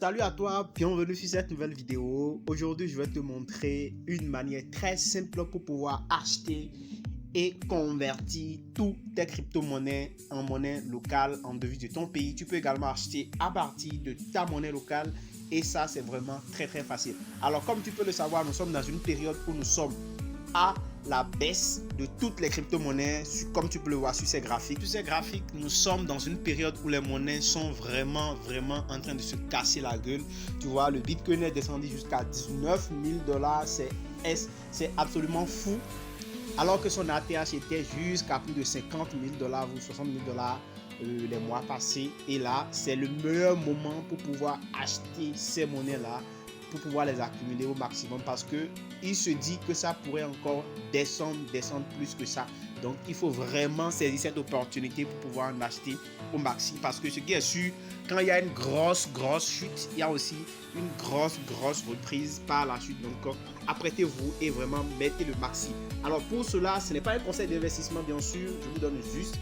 Salut à toi, bienvenue sur cette nouvelle vidéo. Aujourd'hui, je vais te montrer une manière très simple pour pouvoir acheter et convertir toutes tes crypto-monnaies en monnaie locale en devise de ton pays. Tu peux également acheter à partir de ta monnaie locale et ça, c'est vraiment très facile. Alors, comme tu peux le savoir, nous sommes dans une période où nous sommes à la baisse de toutes les crypto-monnaies, comme tu peux le voir sur ces graphiques. Sur ces graphiques, nous sommes dans une période où les monnaies sont vraiment en train de se casser la gueule. Tu vois, le Bitcoin est descendu jusqu'à 19 000 $. C'est absolument fou. Alors que son ATH était jusqu'à plus de 50 000 $ ou 60 000 $ les mois passés. Et là, c'est le meilleur moment pour pouvoir acheter ces monnaies-là, pour pouvoir les accumuler au maximum, parce que il se dit que ça pourrait encore descendre plus que ça. Donc il faut vraiment saisir cette opportunité pour pouvoir en acheter au maxi, parce que ce qui est sûr, quand il y a une grosse chute, il y a aussi une grosse reprise par la chute. Donc apprêtez-vous et vraiment mettez le maxi. Alors pour cela, ce n'est pas un conseil d'investissement bien sûr, je vous donne juste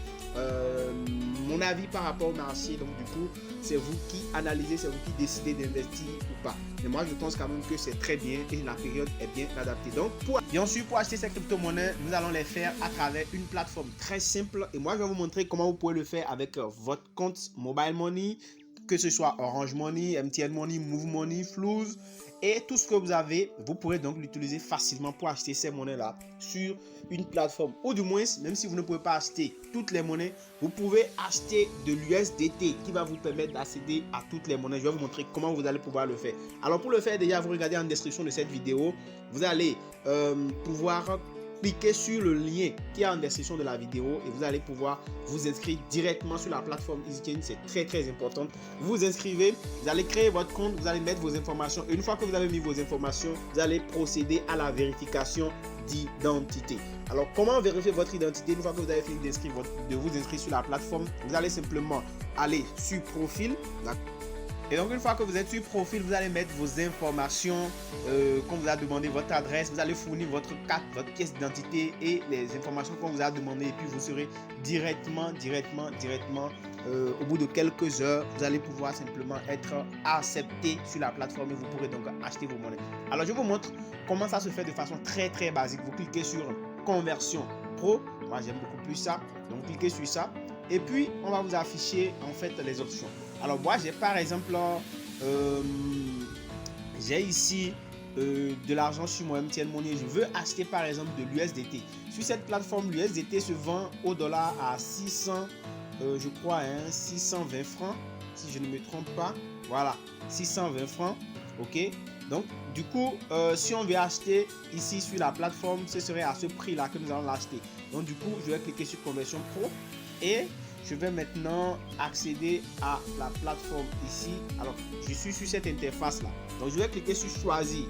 mon avis par rapport au marché. Donc du coup, c'est vous qui analysez, c'est vous qui décidez d'investir ou pas. Mais moi, je pense quand même que c'est très bien et la période est bien adaptée. Donc, bien sûr, pour acheter ces crypto-monnaies, nous allons les faire à travers une plateforme très simple. Et moi, je vais vous montrer comment vous pouvez le faire avec votre compte Mobile Money, que ce soit Orange Money, MTN Money, Move Money, Flows et tout ce que vous avez. Vous pourrez donc l'utiliser facilement pour acheter ces monnaies-là sur une plateforme. Ou du moins, même si vous ne pouvez pas acheter toutes les monnaies, vous pouvez acheter de l'USDT qui va vous permettre d'accéder à toutes les monnaies. Je vais vous montrer comment vous allez pouvoir le faire. Alors pour le faire, déjà, vous regardez en description de cette vidéo. Vous allez pouvoir cliquez sur le lien qui est en description de la vidéo et vous allez pouvoir vous inscrire directement sur la plateforme EasyChain. C'est très important. Vous vous inscrivez, vous allez créer votre compte, vous allez mettre vos informations et une fois que vous avez mis vos informations, vous allez procéder à la vérification d'identité. Alors, comment vérifier votre identité? Une fois que vous avez fini de vous inscrire sur la plateforme, vous allez simplement aller sur profil. Et donc, une fois que vous êtes sur profil, vous allez mettre vos informations qu'on vous a demandé, votre adresse, vous allez fournir votre carte, votre pièce d'identité et les informations qu'on vous a demandé. Et puis, vous serez directement au bout de quelques heures, vous allez pouvoir simplement être accepté sur la plateforme et vous pourrez donc acheter vos monnaies. Alors, je vous montre comment ça se fait de façon très basique. Vous cliquez sur conversion pro. Moi, j'aime beaucoup plus ça. Donc, cliquez sur ça. Et puis, on va vous afficher en fait les options. Alors moi, j'ai par exemple, j'ai ici de l'argent sur mon MTN Money. Je veux acheter par exemple de l'USDT. Sur cette plateforme, l'USDT se vend au dollar à 600, je crois, 620 francs, si je ne me trompe pas. Voilà, 620 francs, ok. Donc, du coup, si on veut acheter ici sur la plateforme, ce serait à ce prix-là que nous allons l'acheter. Donc, du coup, je vais cliquer sur Conversion Pro et je vais maintenant accéder à la plateforme ici. Alors, je suis sur cette interface là. Donc, je vais cliquer sur choisir.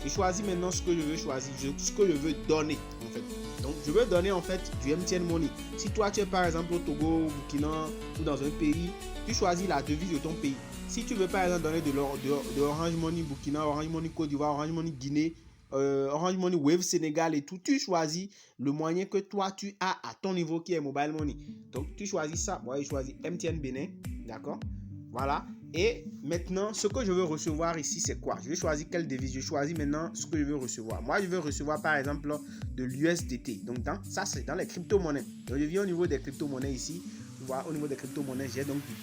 Je choisis maintenant ce que je veux choisir, ce que je veux donner en fait. Donc, je veux donner en fait du MTN Money. Si toi, tu es par exemple au Togo, au Burkina ou dans un pays, tu choisis la devise de ton pays. Si tu veux par exemple donner de Orange Money Burkina, Orange Money Côte d'Ivoire, Orange Money Guinée, Orange Money, Wave Sénégal et tout, tu choisis le moyen que toi tu as à ton niveau qui est Mobile Money. Donc tu choisis ça. Moi je choisis MTN Bénin, d'accord, voilà. Et maintenant ce que je veux recevoir ici c'est quoi? Je vais choisir quelle devise. Je choisis maintenant ce que je veux recevoir. Moi je veux recevoir par exemple de l'USDT. Donc ça c'est dans les crypto-monnaies. Donc je viens au niveau des crypto-monnaies ici. Voilà, au niveau des crypto-monnaies j'ai donc du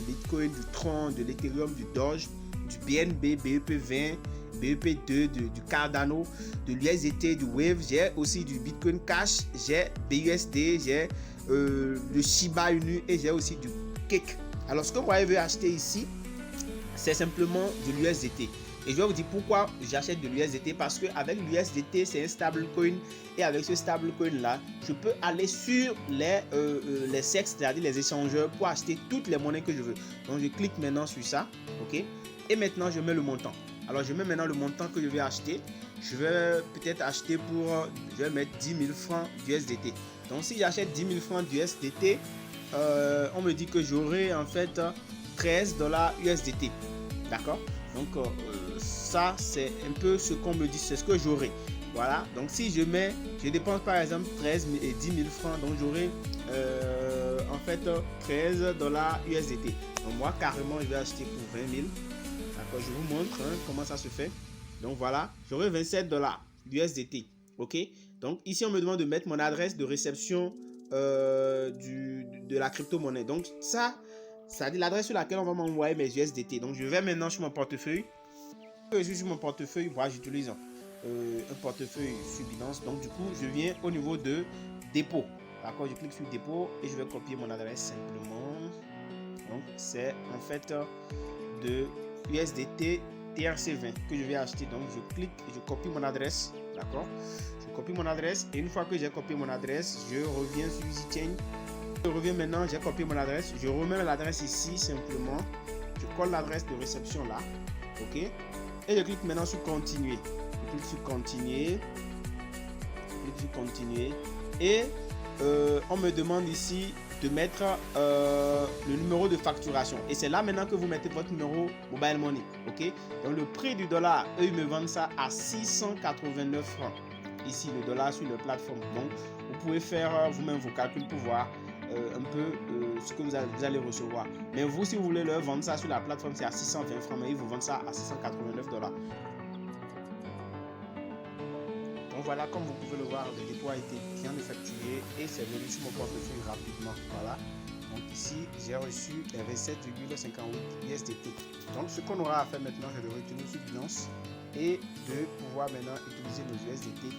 Bitcoin, du Tron, de l'Ethereum, du Doge, du BNB, BEP20, BEP2, du Cardano, de l'USDT, du Wave. J'ai aussi du Bitcoin Cash, j'ai BUSD, j'ai le Shiba Inu et j'ai aussi du Cake. Alors ce que moi je veux acheter ici, c'est simplement de l'USDT. Et je vais vous dire pourquoi j'achète de l'USDT, parce qu'avec l'USDT, c'est un stablecoin. Et avec ce stablecoin là, je peux aller sur les CEX, c'est-à-dire les échangeurs, pour acheter toutes les monnaies que je veux. Donc je clique maintenant sur ça, ok. Et maintenant je mets le montant. Alors je mets maintenant le montant que je vais acheter. Je vais peut-être acheter pour, je vais mettre 10 000 francs d'USDT. Donc si j'achète 10 000 francs d'USDT, on me dit que j'aurai en fait 13 $ USDT. D'accord. Donc ça c'est un peu ce qu'on me dit, c'est ce que j'aurai. Voilà. Donc si je dépense par exemple 13 000 et 10 000 francs, donc j'aurai en fait 13 $ USDT. Donc moi carrément je vais acheter pour 20 000. d'accord, je vous montre comment ça se fait. Donc voilà, j'aurai 27 $ d'USDT. Ok, donc ici on me demande de mettre mon adresse de réception de la crypto-monnaie. Donc ça dit l'adresse sur laquelle on va m'envoyer mes USDT. Donc je vais maintenant sur mon portefeuille. Je suis sur mon portefeuille, voilà, j'utilise un portefeuille sur Binance. Donc du coup, je viens au niveau de dépôt. D'accord, je clique sur dépôt et je vais copier mon adresse simplement. Donc c'est en fait de USDT TRC20 que je vais acheter. Donc je clique et je copie mon adresse. D'accord, je copie mon adresse et une fois que j'ai copié mon adresse, je reviens sur EasyChain. Je reviens maintenant, j'ai copié mon adresse, je remets l'adresse ici simplement. Je colle l'adresse de réception là. Ok, et je clique maintenant sur continuer. Je clique sur continuer. Je clique sur continuer et on me demande ici de mettre le numéro de facturation et c'est là maintenant que vous mettez votre numéro mobile money. Ok, donc le prix du dollar, eux ils me vendent ça à 689 francs ici, le dollar sur la plateforme. Donc vous pouvez faire vous-même vos calculs pour voir un peu ce que vous allez recevoir. Mais vous, si vous voulez leur vendre ça sur la plateforme, c'est à 620 francs, mais ils vous vendent ça à 689 $. Donc voilà, comme vous pouvez le voir, le dépôt a été bien effectué et c'est venu sur mon portefeuille rapidement. Voilà. Donc ici, j'ai reçu 27,58 USDT. Donc ce qu'on aura à faire maintenant, c'est de retourner sur Binance et de pouvoir maintenant utiliser nos USDT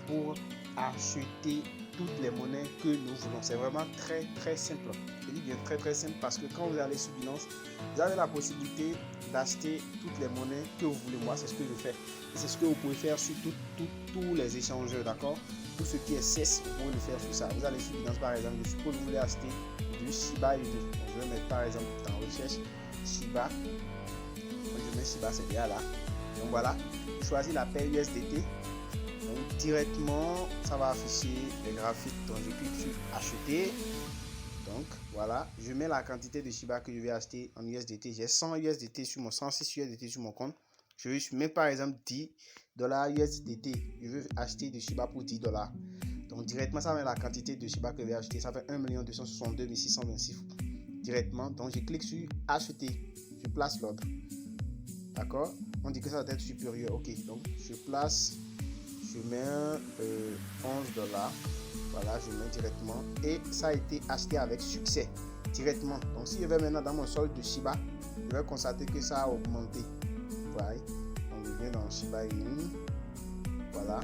pour acheter toutes les monnaies que nous voulons. C'est vraiment très simple. Je dis bien très simple parce que quand vous allez sur Binance, vous avez la possibilité d'acheter toutes les monnaies que vous voulez. Moi, c'est ce que je fais. Et c'est ce que vous pouvez faire sur tous les échangeurs, d'accord? Tout ce qui est CES, vous pouvez le faire sur ça. Vous allez sur Binance par exemple, je suppose que vous voulez acheter du Shiba UD. Donc, je vais mettre par exemple dans recherche Shiba. Donc, je mets Shiba, c'est bien là. Donc voilà, je choisis la paire USDT. Donc directement, ça va afficher les graphiques. Donc je clique sur acheter. Donc voilà, je mets la quantité de Shiba que je vais acheter en USDT. J'ai 100 USDT sur mon 106 USDT sur mon compte. Je mets par exemple 10 $ USDT. Je veux acheter de Shiba pour 10 $. Donc directement, ça met la quantité de Shiba que je vais acheter. Ça fait 1 262 626 directement. Donc je clique sur acheter. Je place l'ordre. D'accord? On dit que ça doit être supérieur. Ok, donc je place. Je mets 11 $. Voilà, je mets directement. Et ça a été acheté avec succès. Directement. Donc si je vais maintenant dans mon solde de Shiba, je vais constater que ça a augmenté. Voilà. Donc je viens dans Shiba Inu. Voilà.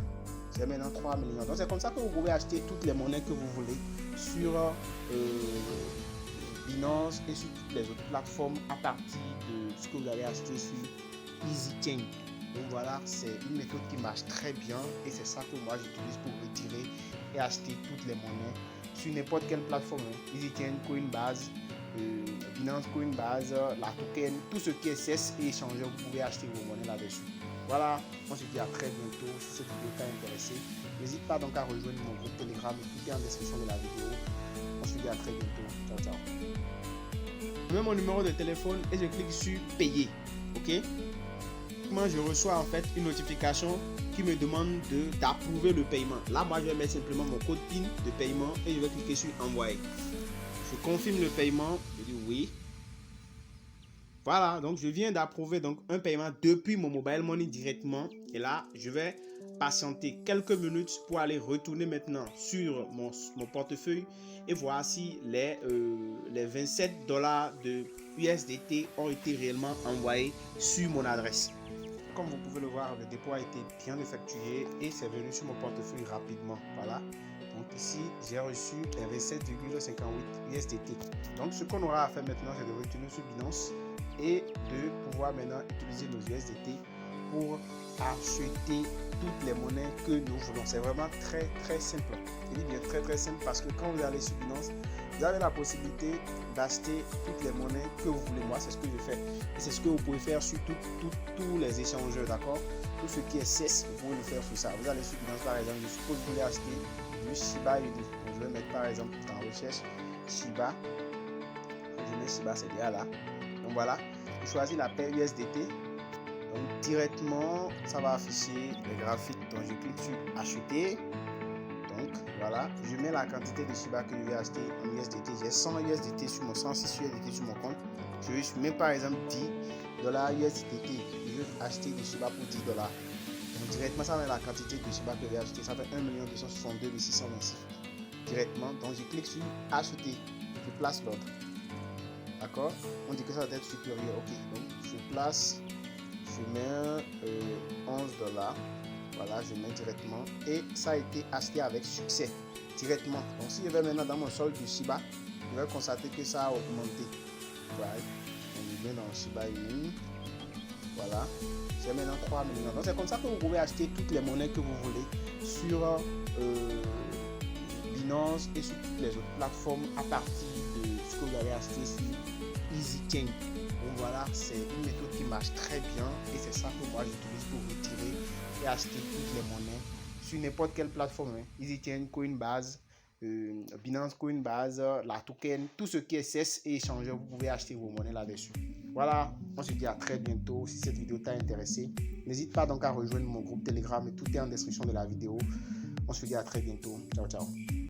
J'ai maintenant 3 millions. Donc c'est comme ça que vous pouvez acheter toutes les monnaies que vous voulez sur Binance et sur toutes les autres plateformes à partir de ce que vous allez acheter sur EasyChain. Donc voilà, c'est une méthode qui marche très bien et c'est ça que moi j'utilise pour retirer et acheter toutes les monnaies sur n'importe quelle plateforme. EasyChain, Coinbase, Binance Coinbase, la token, tout ce qui est CES et échangeur, vous pouvez acheter vos monnaies là-dessus. Voilà, on se dit à très bientôt. Si cette vidéo t'a intéressé, n'hésite pas donc à rejoindre mon groupe Telegram, tout est en description de la vidéo. On se dit à très bientôt. Ciao, ciao. Je mets mon numéro de téléphone et je clique sur payer. Ok? Je reçois en fait une notification qui me demande d'approuver le paiement. Là, moi, je vais mettre simplement mon code PIN de paiement et je vais cliquer sur envoyer. Je confirme le paiement. Je dis oui. Voilà, donc je viens d'approuver donc un paiement depuis mon mobile money directement. Et là, je vais patienter quelques minutes pour aller retourner maintenant sur mon portefeuille et voir si les 27 $ de USDT ont été réellement envoyés sur mon adresse. Comme vous pouvez le voir, le dépôt a été bien effectué et c'est venu sur mon portefeuille rapidement. Voilà. Donc ici, j'ai reçu 27,58 USDT. Donc ce qu'on aura à faire maintenant, c'est de retourner sur Binance et de pouvoir maintenant utiliser nos USDT pour acheter toutes les monnaies que nous voulons. C'est vraiment très simple. Je dis bien très simple parce que quand vous allez sur Binance, vous avez la possibilité d'acheter toutes les monnaies que vous voulez. Moi, c'est ce que je fais. Et c'est ce que vous pouvez faire sur tous les échangeurs, d'accord? Tout ce qui est CES, vous pouvez le faire sur ça. Vous allez sur Binance, par exemple, je suppose que vous voulez acheter du Shiba UD. Donc, je vais mettre par exemple dans recherche Shiba. Je mets Shiba, c'est bien là. Donc voilà, je choisis la paire USDT. Donc directement, ça va afficher les graphiques. Donc je clique sur acheter. Donc voilà, je mets la quantité de Shiba que je vais acheter en USDT. J'ai 100 USDT sur mon 106 USDT sur mon compte. Je mets par exemple 10 $USDT. Je veux acheter des Shiba pour $10. Donc directement, ça met la quantité de Shiba que j'ai acheté. Ça fait 1 262 626 directement. Donc je clique sur acheter. Je place l'ordre. D'accord? On dit que ça doit être supérieur. Ok, donc je place, je mets $11. Voilà, je mets directement. Et ça a été acheté avec succès. Directement. Donc si je vais maintenant dans mon solde de Shiba, je vais constater que ça a augmenté. Voilà. On vient dans Shiba Inu. Voilà. J'ai maintenant 3 millions. Donc c'est comme ça que vous pouvez acheter toutes les monnaies que vous voulez sur Binance et sur toutes les autres plateformes à partir de ce que vous avez acheté sur EasyChain. Donc voilà, c'est une méthode qui marche très bien et c'est ça que moi j'utilise pour retirer et acheter toutes les monnaies sur n'importe quelle plateforme. EasyChain, Coinbase, Binance Coinbase, la token, tout ce qui est CES et échangeur, vous pouvez acheter vos monnaies là-dessus. Voilà, on se dit à très bientôt. Si cette vidéo t'a intéressé, n'hésite pas donc à rejoindre mon groupe Telegram et tout est en description de la vidéo. On se dit à très bientôt. Ciao, ciao.